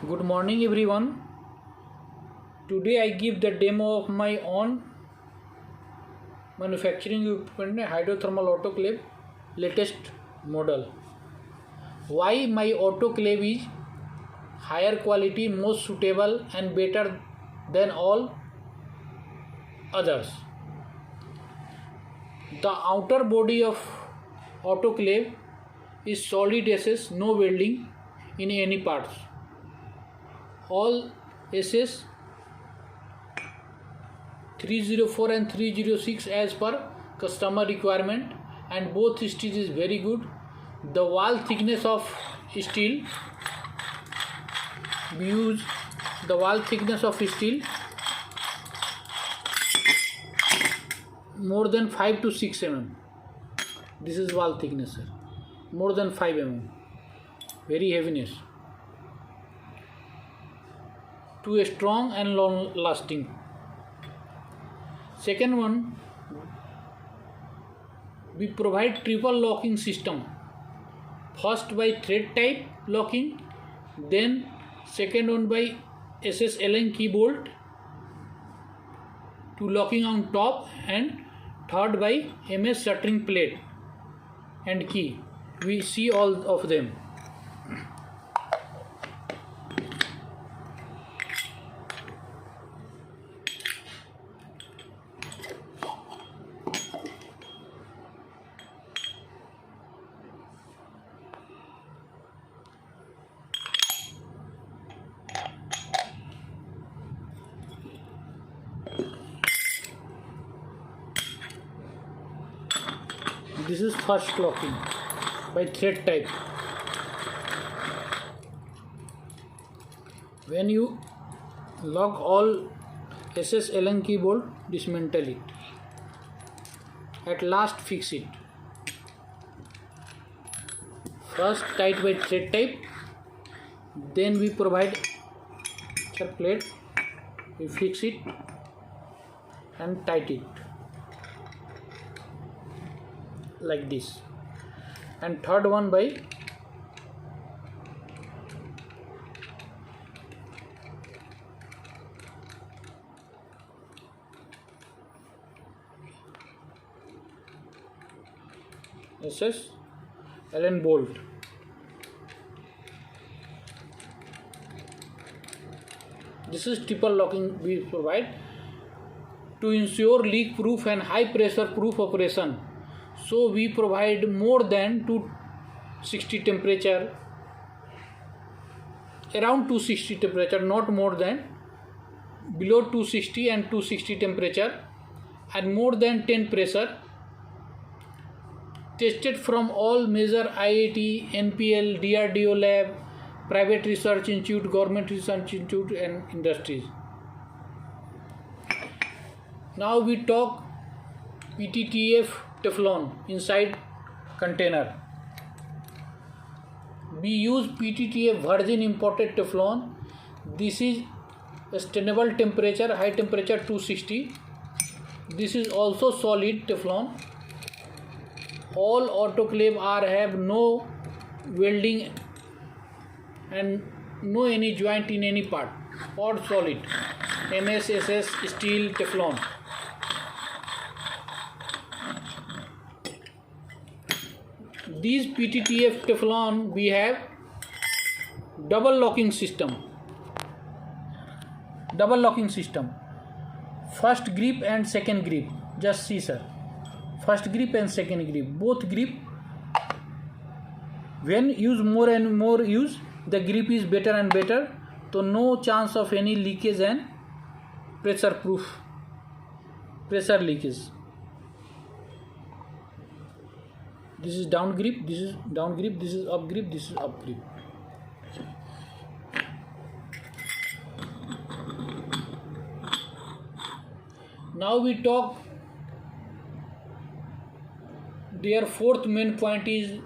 Good morning everyone. Today I give the demo of my own manufacturing equipment hydrothermal autoclave latest model. Why my autoclave is higher quality, most suitable and better than all others. The outer body of autoclave is solid SS, no welding in any parts. All SS 304 and 306 as per customer requirement, and both steel is very good. The wall thickness of steel, we use the wall thickness of steel more than 5 to 6 mm. This is wall thickness, sir. More than 5 mm. Very heaviness. To a strong and long lasting. Second one, we provide triple locking system. First by thread type locking, then second one by SS Allen key bolt to locking on top, and third by MS shuttering plate and key. We see all of them. This is first locking by thread type. When you lock all SS Allen key bolt, dismantle it. At last fix it. First tight by thread type, then we provide plate, we fix it and tight it like this, and third one by SS Allen bolt. This is triple locking we provide to ensure leak proof and high pressure proof operation. So we provide more than 260 temperature, around 260 temperature, not more than, below 260 and 260 temperature, and more than 10 pressure. Tested from all major IIT, NPL, DRDO lab, private research institute, government research institute and industries. Now we talk PTTF Teflon inside container. We use PTTF virgin imported Teflon. This is a sustainable temperature, high temperature 260. This is also solid Teflon. All autoclave are have no welding and no any joint in any part. All solid. MSSS steel Teflon. These PTTF Teflon we have double locking system. Double locking system. First grip and second grip. Just see, sir. First grip and second grip. Both grip. When use more and more use, the grip is better and better. So no chance of any leakage and pressure leakage. This is down grip, this is down grip, this is up grip, this is up grip. Now we talk, their fourth main point is,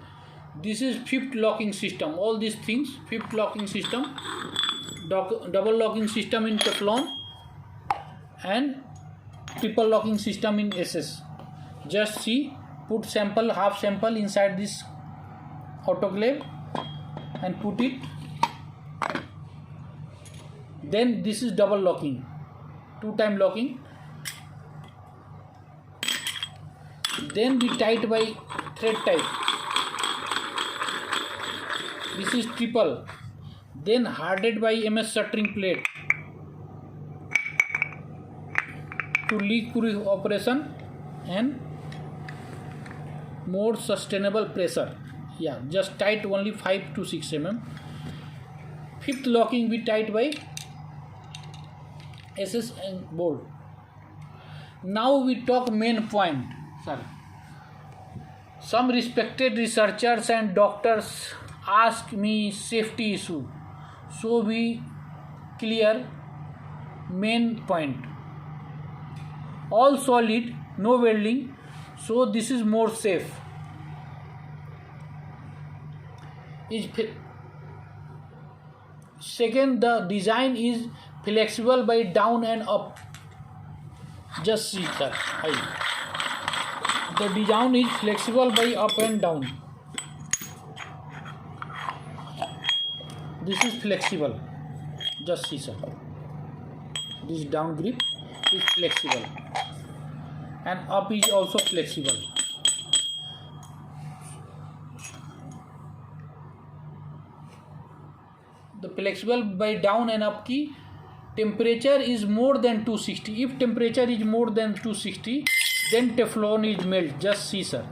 this is fifth locking system. All these things, fifth locking system, double locking system in Teflon and triple locking system in SS. Just see. Put sample, half sample inside this autoclave and put it Then this is double locking, 2-time locking. Then we tight by thread type. This is triple. Then hardened by MS shuttering plate to leak-proof operation and more sustainable pressure. Yeah, just tight only 5 to 6 mm. Fifth locking we tight by SS and bolt. Now we talk main point, sir. Some respected researchers and doctors ask me safety issue, so we clear main point. All solid, no welding, so this is more safe. Second, the design is flexible by down and up. Just see, sir. The design is flexible by up and down. This is flexible. Just see, sir. This down grip is flexible, and up is also flexible. The flexible by down and up key temperature is more than 260. If temperature is more than 260, then Teflon is melt. Just see, sir.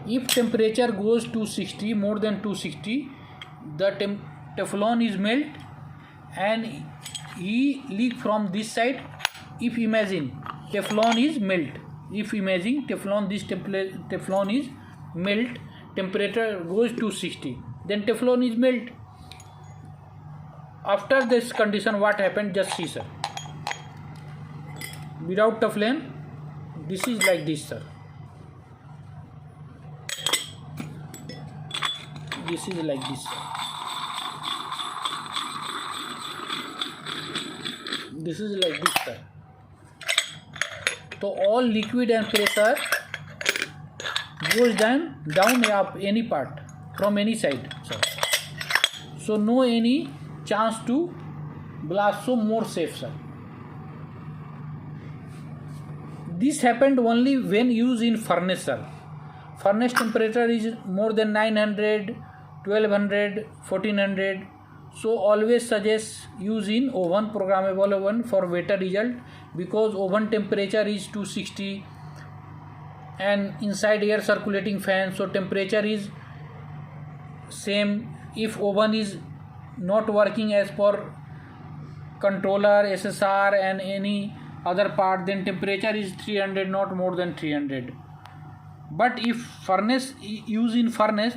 If temperature goes to 60, more than 260, the Teflon is melt and he leak from this side. If imagine Teflon is melt. If imagine Teflon, this Teflon is melt, temperature goes to 60. Then Teflon is melt. After this condition, what happened? Just see, sir. Without Teflon, this is like this, sir. This is like this, sir. This is like this, sir. So all liquid and pressure goes down up any part from any side, sir. So no any chance to blast, so more safe, sir. This happened only when used in furnace, sir. Furnace temperature is more than 900, 1200, 1400. So always suggest use in oven, programmable oven for better result, because oven temperature is 260 and inside air circulating fan, so temperature is same. If oven is not working as per controller, SSR and any other part, then temperature is 300, not more than 300. But if furnace use in furnace,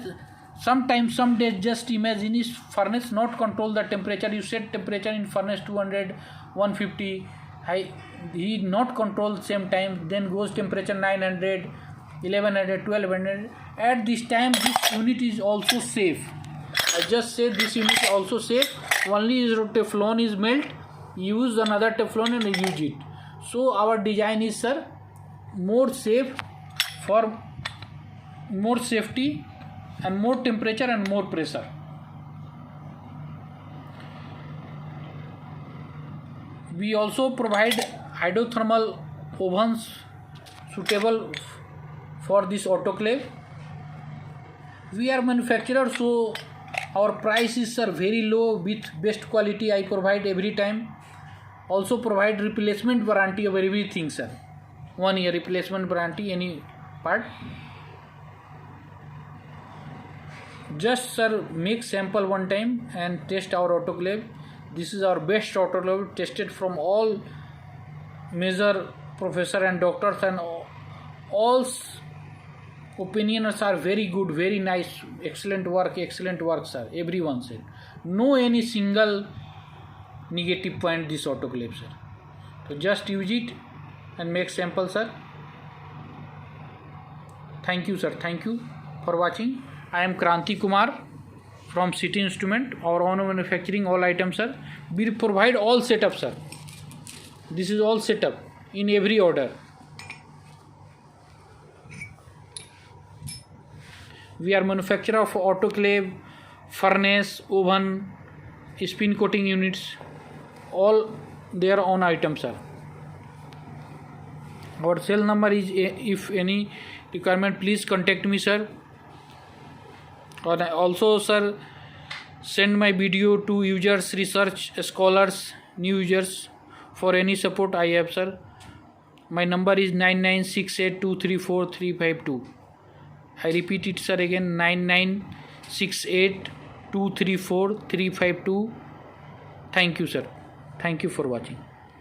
sometimes some days, just imagine, is furnace not control the temperature. You set temperature in furnace 200, 150, he not control same time, then goes temperature 900, 1100, 1200. At this time this unit is also safe. I just said this unit is also safe. Only is Teflon is melt, use another Teflon and use it. So our design is, sir, more safe, for more safety and more temperature and more pressure. We also provide hydrothermal ovens suitable for this autoclave. We are manufacturer, so our prices are very low with best quality. I provide every time. Also provide replacement warranty of everything, sir. 1 year replacement warranty, any part. Just, sir, make sample one time and test our autoclave. This is our best autoclave, tested from all major professor and doctors, and all opinions are very good, very nice, excellent work, sir. Everyone said no any single negative point this autoclave, sir. So just use it and make sample, sir. Thank you, sir. Thank you for watching. I am Kranti Kumar from City Instrument. Our own manufacturing all items, sir. We provide all setup, sir. This is all setup in every order. We are manufacturer of autoclave, furnace, oven, spin coating units, all their own items, sir. Our cell number is, if any requirement, please contact me, sir. Or also, sir, send my video to users, research scholars, new users. For any support I have, sir. My number is 9968234352. I repeat it, sir, again, 9968234352. Thank you, sir. Thank you for watching.